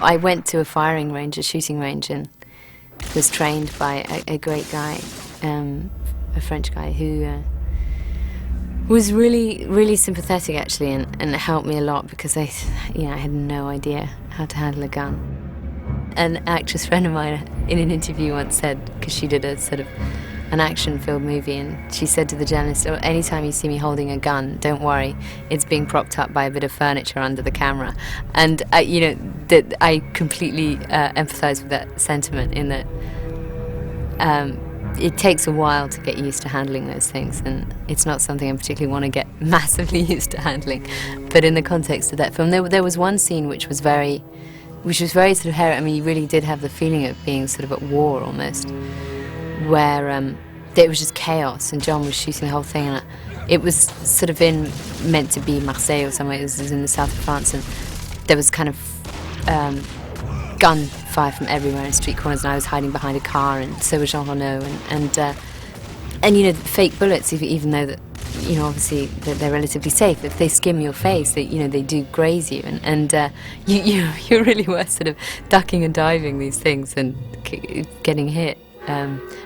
I went to a firing range, a shooting range, and was trained by a great guy, a French guy who was really, really sympathetic actually, and helped me a lot because I had no idea how to handle a gun. An actress friend of mine in an interview once said, because she did a sort of an action-filled movie, and she said to the journalist, "Oh, anytime you see me holding a gun, don't worry, it's being propped up by a bit of furniture under the camera." And that I completely empathise with that sentiment, in that it takes a while to get used to handling those things, and it's not something I particularly want to get massively used to handling. But in the context of that film, there was one scene which was very sort of hairy. I mean, you really did have the feeling of being sort of at war almost, where it was just chaos, and John was shooting the whole thing, and it was sort of meant to be Marseille or somewhere. It was in the south of France, and there was kind of gunfire from everywhere in street corners, and I was hiding behind a car, and so was Jean Reno, and fake bullets, even though that, obviously they're relatively safe. If they skim your face, they do graze you, and you really were sort of ducking and diving these things and getting hit.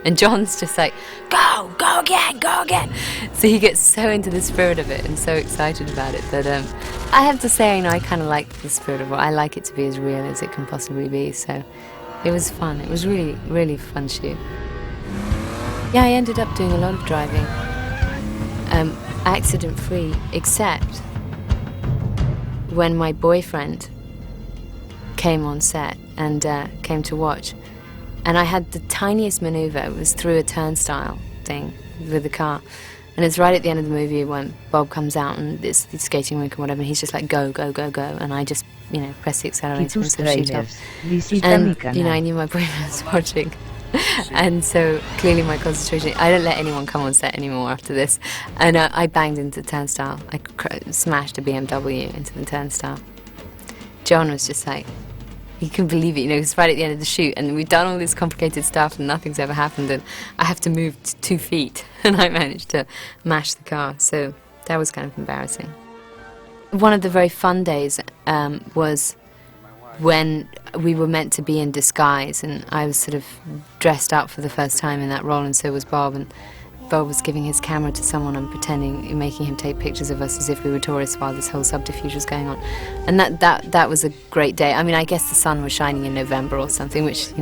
And John's just like, go again. So he gets so into the spirit of it and so excited about it that I have to say, I kind of like the spirit of it. I like it to be as real as it can possibly be. So it was fun. It was really, really fun shoot. Yeah, I ended up doing a lot of driving, accident-free, except when my boyfriend came on set and came to watch. And I had the tiniest maneuver. It was through a turnstile thing with the car. And it's right at the end of the movie when Bob comes out and it's the skating rink and whatever, and he's just like, go. And I just, press the accelerator and sort of shoot off. And, I knew my boyfriend was watching. And so clearly my concentration, I don't let anyone come on set anymore after this. And I banged into the turnstile. I smashed a BMW into the turnstile. John was just like, he couldn't believe it, it's right at the end of the shoot, and we've done all this complicated stuff and nothing's ever happened, and I have to move 2 feet, and I managed to mash the car, so that was kind of embarrassing. One of the very fun days was when we were meant to be in disguise, and I was sort of dressed up for the first time in that role, and so was Bob, and Bob was giving his camera to someone and making him take pictures of us as if we were tourists while this whole subterfuge was going on. And that was a great day. I mean, I guess the sun was shining in November or something, which,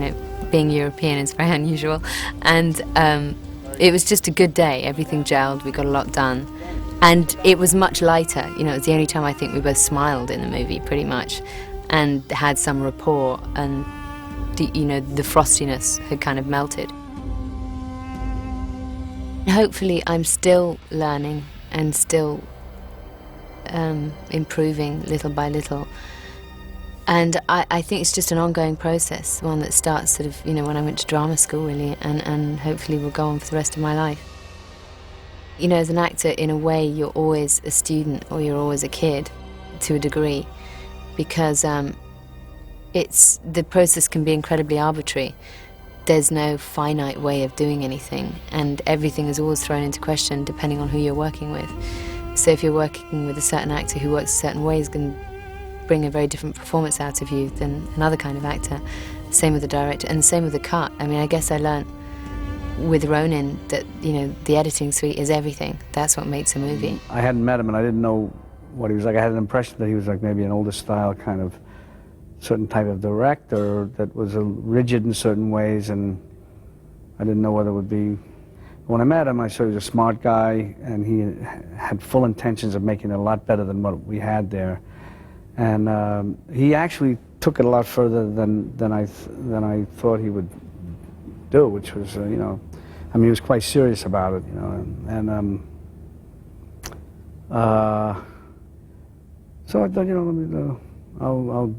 being European is very unusual. And it was just a good day. Everything gelled, we got a lot done. And it was much lighter. It was the only time I think we both smiled in the movie, pretty much, and had some rapport, and the frostiness had kind of melted. Hopefully I'm still learning and still improving little by little. And I think it's just an ongoing process, one that starts sort of, when I went to drama school, really, and hopefully will go on for the rest of my life. As an actor, in a way, you're always a student or you're always a kid, to a degree, because the process can be incredibly arbitrary. There's no finite way of doing anything, and everything is always thrown into question depending on who you're working with. So if you're working with a certain actor who works a certain way, is going to bring a very different performance out of you than another kind of actor. Same with the director, and the same with the cut. I mean, I guess I learned with Ronin that, the editing suite is everything. That's what makes a movie. I hadn't met him, and I didn't know what he was like. I had an impression that he was like maybe an older style kind of certain type of director that was rigid in certain ways, and I didn't know whether it would be. When I met him, I saw he was a smart guy, and he had full intentions of making it a lot better than what we had there. And he actually took it a lot further than I thought he would do, which was, I mean, he was quite serious about it, and so I thought, I'll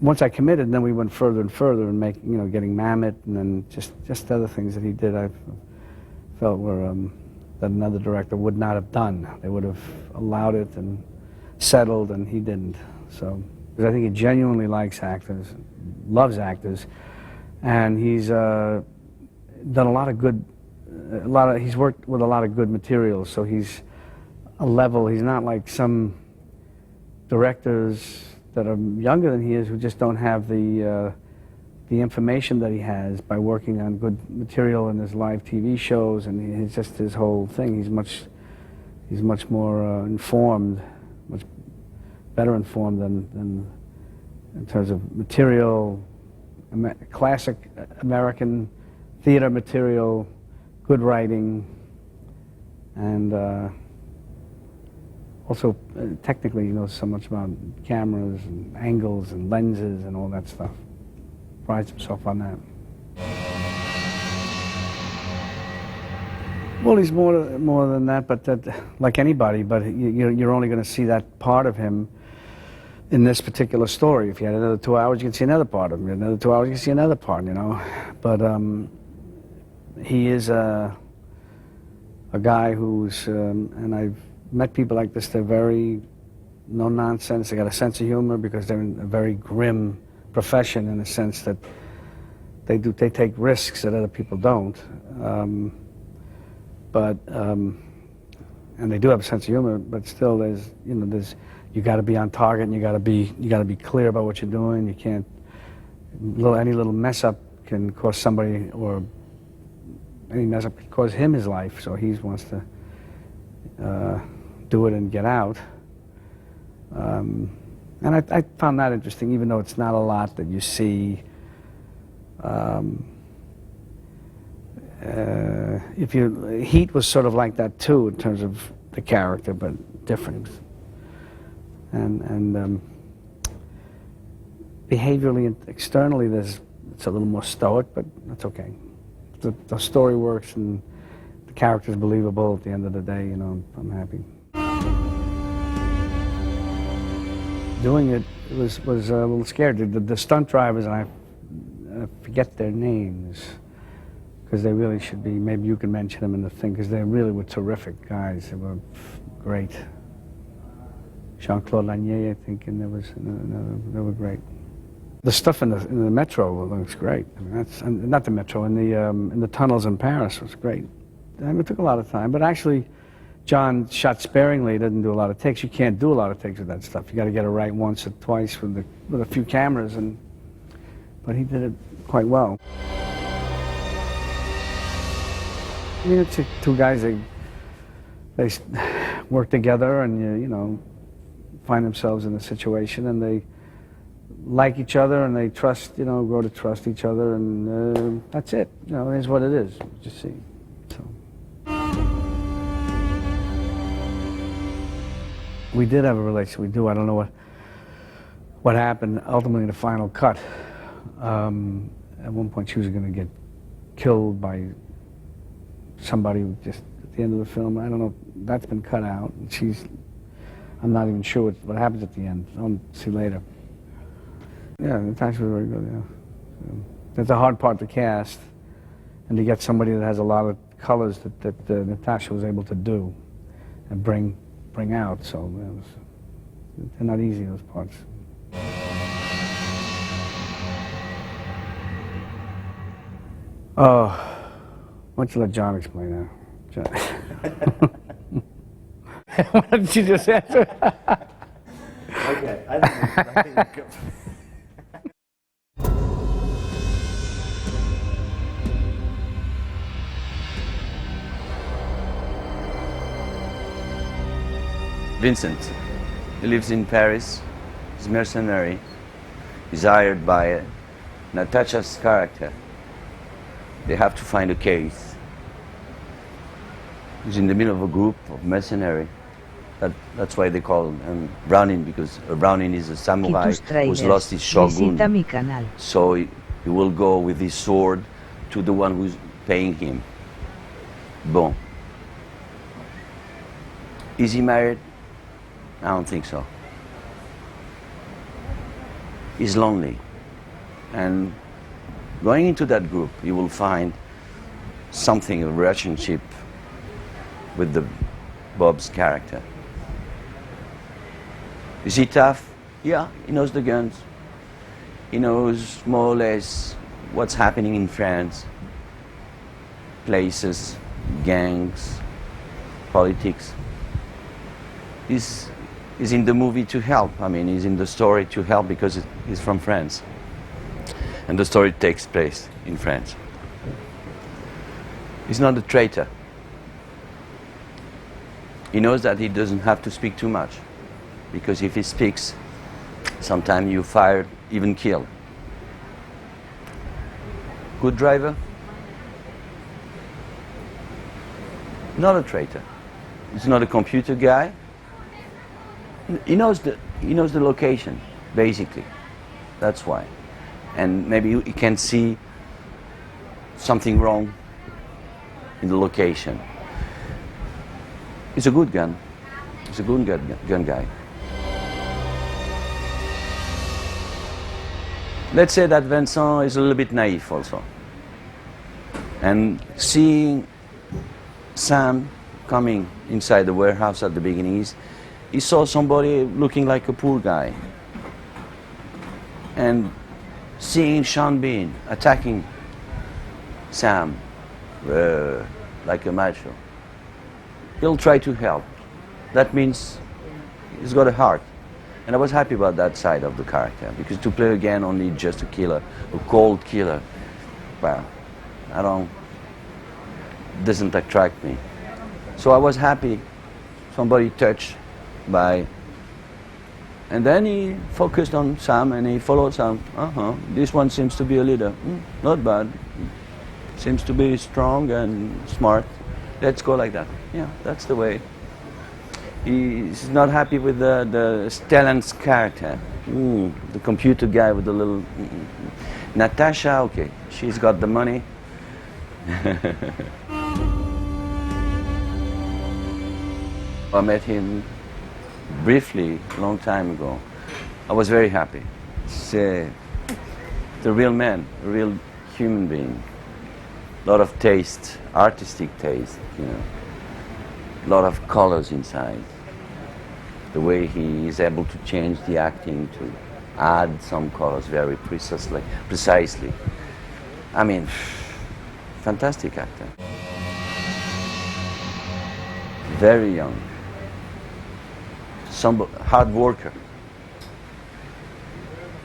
once I committed, then we went further and further and getting Mammoth, and then just other things that he did I felt were that another director would not have done. They would have allowed it and settled, and he didn't. So, because I think he genuinely likes actors, loves actors, and he's done a lot of good, he's worked with a lot of good materials, so he's a level, he's not like some directors that are younger than he is who just don't have the information that he has by working on good material in his live TV shows, and he's just his whole thing. He's much more informed, much better informed than in terms of material, classic American theater material, good writing, and also technically he knows so much about cameras and angles and lenses and all that stuff. Prides himself on that. Well, he's more than that, but like anybody. But you're only going to see that part of him in this particular story. If you had another 2 hours, you can see another part of him. Another 2 hours, you can see another part. You know, but he is a guy who's, and I've met people like this. They're very no nonsense. They got a sense of humor because they're in a very grim profession in the sense that they take risks that other people don't. And they do have a sense of humor, but still you got to be on target, and you got to be clear about what you're doing. You can't, any little mess up can cost somebody, or any mess up could cause him his life, so he wants to do it and get out. And I found that interesting, even though it's not a lot that you see. Heat was sort of like that too, in terms of the character, but different. And behaviorally and externally, it's a little more stoic, but that's okay. The story works and the character's believable at the end of the day. You know, I'm happy. Doing it was a little scary. The stunt drivers, and I forget their names, because they really should be, maybe you can mention them in the thing, because they really were terrific guys. They were great. Jean-Claude Lanier, I think, and they were great. The stuff in the metro looks great. I mean, that's not the metro, in the tunnels in Paris was great. I mean, it took a lot of time, but actually, John shot sparingly. Didn't do a lot of takes. You can't do a lot of takes with that stuff. You got to get it right once or twice with a few cameras, but he did it quite well. I mean, it's two guys, they work together, and you know, find themselves in a situation, and they like each other, and they trust, you know, grow to trust each other, and that's it. You know, it is what it is. Just see. So we did have a relationship. We do. I don't know what happened ultimately in the final cut. At one point, she was going to get killed by somebody just at the end of the film. I don't know. That's been cut out. And I'm not even sure what happens at the end. I'll see later. Yeah, Natasha was very good, yeah. So, that's a hard part to cast, and to get somebody that has a lot of colors that Natasha was able to do and bring out. So they're not easy, those parts. Oh, why don't you let John explain that? John. Why don't you just answer? Okay, I think Vincent, he lives in Paris. He's mercenary. He's hired by Natasha's character. They have to find a case. He's in the middle of a group of mercenary. That's why they call him Ronin, because a Ronin is a samurai who's lost his shogun. So he will go with his sword to the one who's paying him. Bon. Is he married? I don't think so. He's lonely. And going into that group, you will find something, a relationship with Bob's character. Is he tough? Yeah, he knows the guns. He knows more or less what's happening in France. Places, gangs, politics. He's He's in the movie to help. I mean, he's in the story to help because he's from France. And the story takes place in France. He's not a traitor. He knows that he doesn't have to speak too much. Because if he speaks, sometimes you're fired, even killed. Good driver? Not a traitor. He's not a computer guy. He knows the location, basically. That's why. And maybe he can see something wrong in the location. He's a good gun. He's a good gun guy. Let's say that Vincent is a little bit naive also. And seeing Sam coming inside the warehouse at the beginning, he saw somebody looking like a poor guy. And seeing Sean Bean attacking Sam like a macho, he'll try to help. That means he's got a heart. And I was happy about that side of the character, because to play again only just a killer, a cold killer, well, doesn't attract me. So I was happy somebody touched by, and then he focused on Sam and he followed Sam. This one seems to be a leader. Not bad. Seems to be strong and smart. Let's go like that. Yeah, that's the way. He's not happy with the Stellan's character. The computer guy with the little... Natasha, okay, she's got the money. I met him briefly, a long time ago. I was very happy. It's the real man, a real human being. A lot of taste, artistic taste, you know. A lot of colors inside. The way he is able to change the acting, to add some colors very precisely. I mean, fantastic actor. Very young. Hard worker.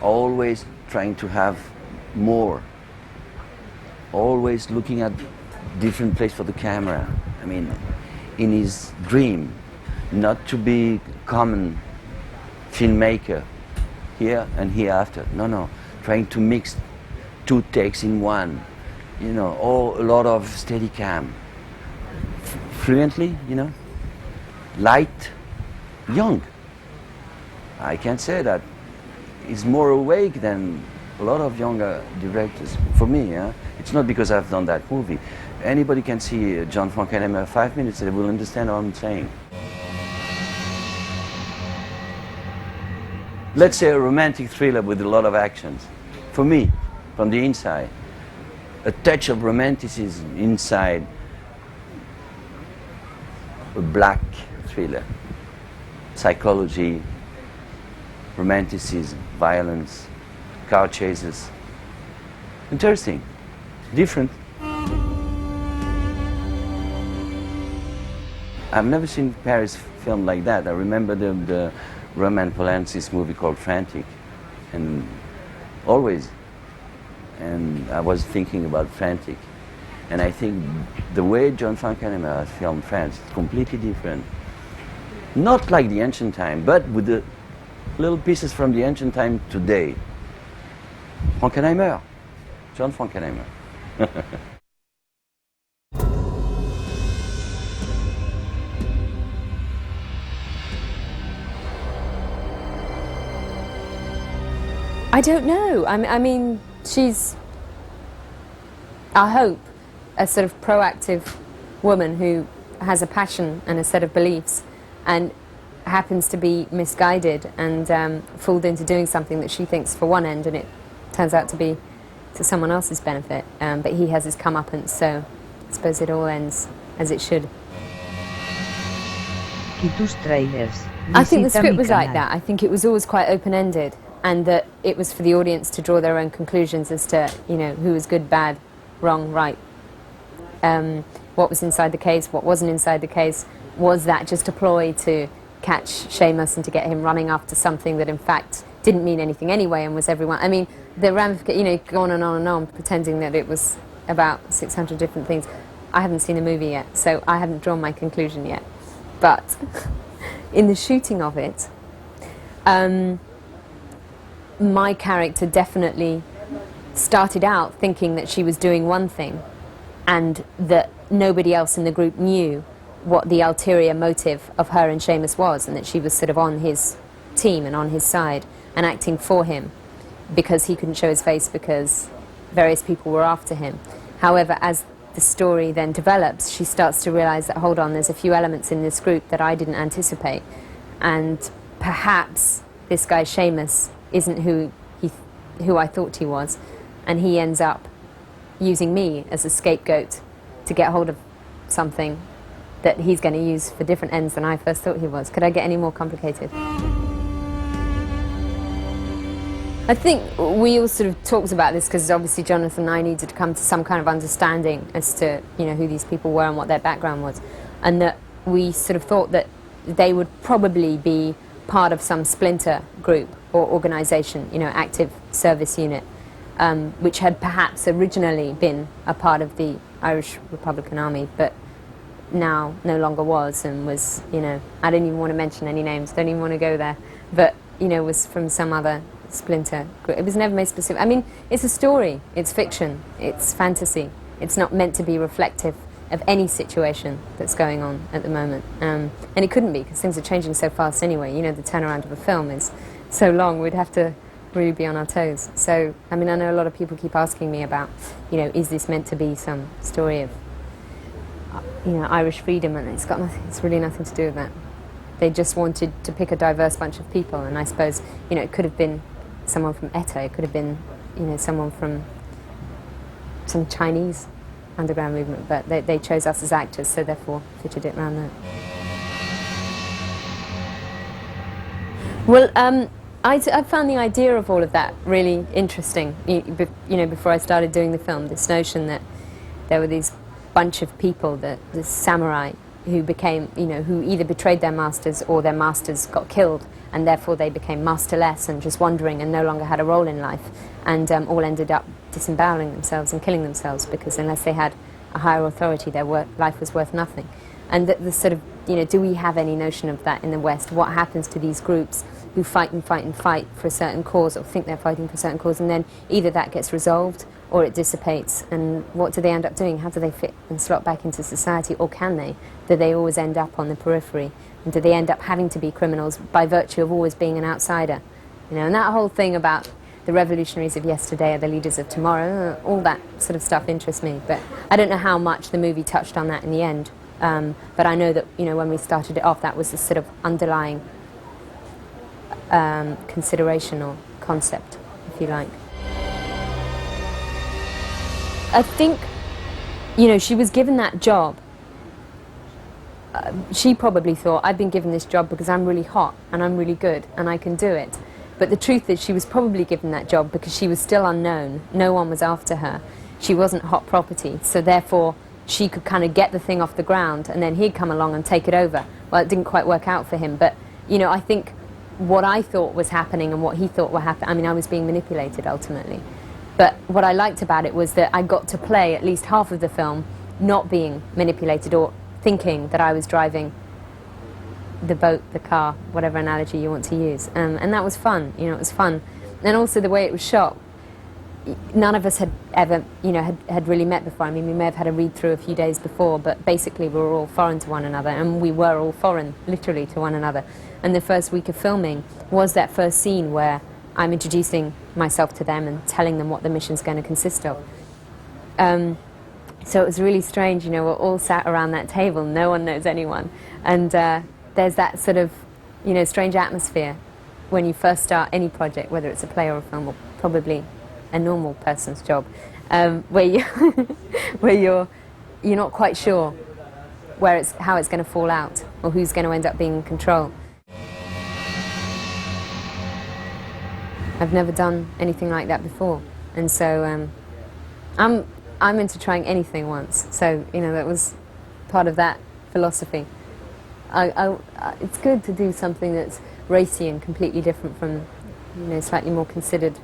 Always trying to have more. Always looking at different place for the camera. I mean, in his dream, not to be common filmmaker here and hereafter. No, trying to mix 2 takes in one. You know, a lot of steady cam. Fluently, you know, light, young. I can say that he's more awake than a lot of younger directors. For me, it's not because I've done that movie. Anybody can see John Frankenheimer 5 minutes, they will understand what I'm saying. Let's say a romantic thriller with a lot of actions. For me, from the inside, a touch of romanticism inside a black thriller. Psychology, romanticism, violence, car chases. Interesting, different. I've never seen Paris filmed like that. I remember the Roman Polanski's movie called Frantic, and always, and I was thinking about Frantic, and I think the way John Frankenheimer filmed France is completely different. Not like the ancient time, but with the little pieces from the ancient time today. Frankenheimer, John Frankenheimer. I don't know. I mean, she's, I hope, a sort of proactive woman who has a passion and a set of beliefs and happens to be misguided and fooled into doing something that she thinks for one end and it turns out to be to someone else's benefit. But he has his comeuppance, so I suppose it all ends as it should. I think the script was like that. I think it was always quite open-ended, and that it was for the audience to draw their own conclusions as to, you know, who was good, bad, wrong, right. What was inside the case, what wasn't inside the case. Was that just a ploy to catch Seamus and to get him running after something that in fact didn't mean anything anyway and was everyone. I mean, the ramifications, you know, go on and on, pretending that it was about 600 different things. I haven't seen the movie yet, so I haven't drawn my conclusion yet. But in the shooting of it, my character definitely started out thinking that she was doing one thing and that nobody else in the group knew what the ulterior motive of her and Seamus was, and that she was sort of on his team and on his side and acting for him because he couldn't show his face because various people were after him. However, as the story then develops, she starts to realize that, hold on, there's a few elements in this group that I didn't anticipate, and perhaps this guy Seamus isn't who I thought he was, and he ends up using me as a scapegoat to get hold of something that he's going to use for different ends than I first thought he was. Could I get any more complicated? I think we all sort of talked about this because obviously Jonathan and I needed to come to some kind of understanding as to, you know, who these people were and what their background was, and that we sort of thought that they would probably be part of some splinter group or organisation, you know, active service unit, which had perhaps originally been a part of the Irish Republican Army, but now no longer was, and was, you know, I don't even want to mention any names, don't even want to go there, but, you know, was from some other splinter group. It was never made specific. I mean, it's a story, it's fiction, it's fantasy. It's not meant to be reflective of any situation that's going on at the moment. And it couldn't be, because things are changing so fast anyway. You know, the turnaround of a film is so long, we'd have to really be on our toes. So, I mean, I know a lot of people keep asking me about, you know, is this meant to be some story of, you know, Irish freedom, and it's got nothing, it's really nothing to do with that. They just wanted to pick a diverse bunch of people, and I suppose, you know, it could have been someone from ETA, it could have been, you know, someone from some Chinese underground movement, but they chose us as actors, so therefore fitted it around that. Well, I found the idea of all of that really interesting, you know, before I started doing the film, this notion that there were these bunch of people, the samurai, who became, you know, who either betrayed their masters or their masters got killed, and therefore they became masterless and just wandering and no longer had a role in life, and all ended up disemboweling themselves and killing themselves, because unless they had a higher authority, their life was worth nothing. And the sort of, you know, do we have any notion of that in the West? What happens to these groups who fight and fight and fight for a certain cause, or think they're fighting for a certain cause, and then either that gets resolved or it dissipates, and what do they end up doing? How do they fit and slot back into society, or can they? Do they always end up on the periphery? And do they end up having to be criminals by virtue of always being an outsider? You know, and that whole thing about the revolutionaries of yesterday are the leaders of tomorrow, all that sort of stuff interests me, but I don't know how much the movie touched on that in the end. But I know that, you know, when we started it off, that was the sort of underlying consideration or concept, if you like. I think, you know, she was given that job. She probably thought, I've been given this job because I'm really hot and I'm really good and I can do it. But the truth is, she was probably given that job because she was still unknown. No one was after her. She wasn't hot property, so therefore she could kind of get the thing off the ground, and then he'd come along and take it over. Well, it didn't quite work out for him, but, you know, I think what I thought was happening and what he thought were happening, I mean, I was being manipulated ultimately. But what I liked about it was that I got to play at least half of the film not being manipulated or thinking that I was driving the boat, the car, whatever analogy you want to use. And that was fun, you know, it was fun. And also the way it was shot, none of us had ever, you know, had really met before. I mean, we may have had a read-through a few days before, but basically we were all foreign to one another, and we were all foreign, literally, to one another. And the first week of filming was that first scene where I'm introducing myself to them and telling them what the mission's going to consist of. So it was really strange, you know, we're all sat around that table, no one knows anyone, and there's that sort of, you know, strange atmosphere when you first start any project, whether it's a play or a film, or probably a normal person's job, where you where you're not quite sure how it's going to fall out, or who's going to end up being in control. I've never done anything like that before, and so I'm into trying anything once. So, you know, that was part of that philosophy. it's good to do something that's racy and completely different from, you know, slightly more considered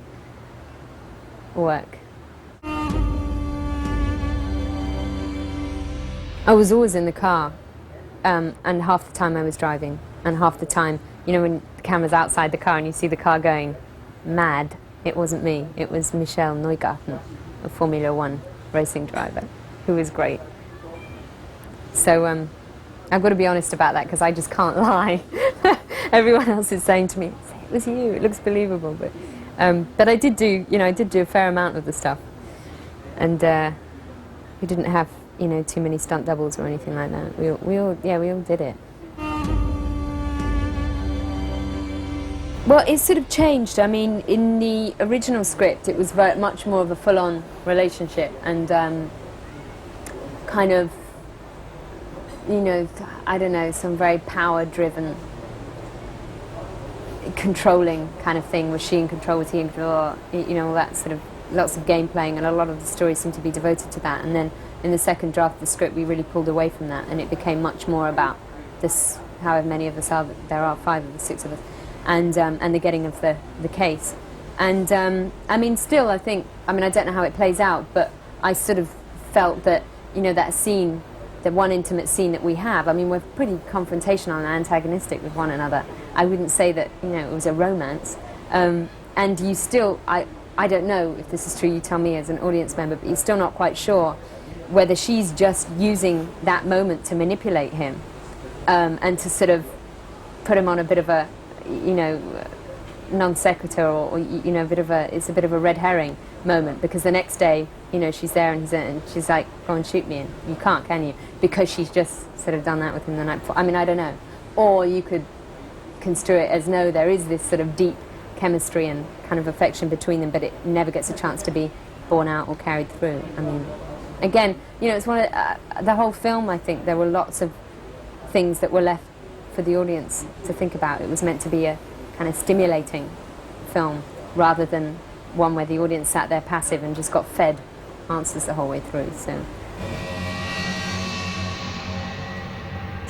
work. I was always in the car, and half the time I was driving, and half the time, you know, when the camera's outside the car and you see the car going mad, it wasn't me, it was Michel Neugarten, a Formula One racing driver, who was great. So I've got to be honest about that, because I just can't lie. Everyone else is saying to me, it was you, it looks believable, but I did do, you know, I did do a fair amount of the stuff, and we didn't have, you know, too many stunt doubles or anything like that. We all did it. Well, it's sort of changed. I mean, in the original script, it was very much more of a full-on relationship, and kind of, you know, I don't know, some very power-driven, controlling kind of thing. Was she in control? Was he in control? You know, all that sort of, lots of game playing, and a lot of the story seemed to be devoted to that. And then in the second draft of the script, we really pulled away from that, and it became much more about this, however many of us are, there are 5 of the 6 of us, and the getting of the case. And I mean, still, I think, I mean, I don't know how it plays out, but I sort of felt that, you know, that scene, the one intimate scene that we have, I mean, we're pretty confrontational and antagonistic with one another. I wouldn't say that, you know, it was a romance. And you still, I don't know if this is true, you tell me as an audience member, but you're still not quite sure whether she's just using that moment to manipulate him, and to sort of put him on a bit of a, you know, non sequitur, or you know, it's a bit of a red herring moment, because the next day, you know, she's there and she's like, go and shoot me, and you can't, can you? Because she's just sort of done that with him the night before. I mean, I don't know. Or you could construe it as, no, there is this sort of deep chemistry and kind of affection between them, but it never gets a chance to be borne out or carried through. I mean, again, you know, it's one of the whole film, I think there were lots of things that were left for the audience to think about. It was meant to be a kind of stimulating film, rather than one where the audience sat there passive and just got fed answers the whole way through. So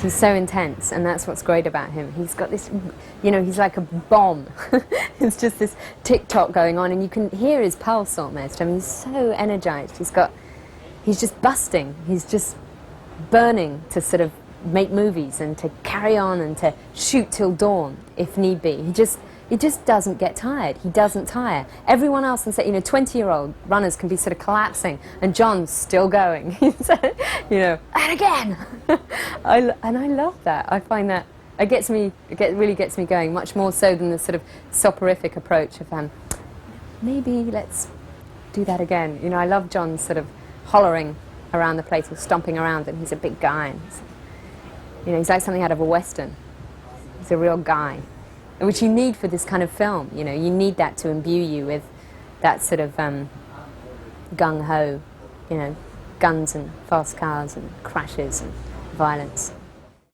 he's so intense, and that's what's great about him. He's got this, you know, he's like a bomb. It's just this tick-tock going on, and you can hear his pulse almost. I mean, he's so energized. He's just busting. He's just burning to sort of make movies and to carry on and to shoot till dawn if need be. He just doesn't get tired. He doesn't tire. Everyone else on set, you know, 20-year-old runners can be sort of collapsing, and John's still going. You know, and again. And I love that. I find that it really gets me going, much more so than the sort of soporific approach of maybe let's do that again. You know, I love John's sort of hollering around the place or stomping around, and he's a big guy. And you know, he's like something out of a Western. He's a real guy, which you need for this kind of film. You know, you need that to imbue you with that sort of gung-ho, you know, guns and fast cars and crashes and violence.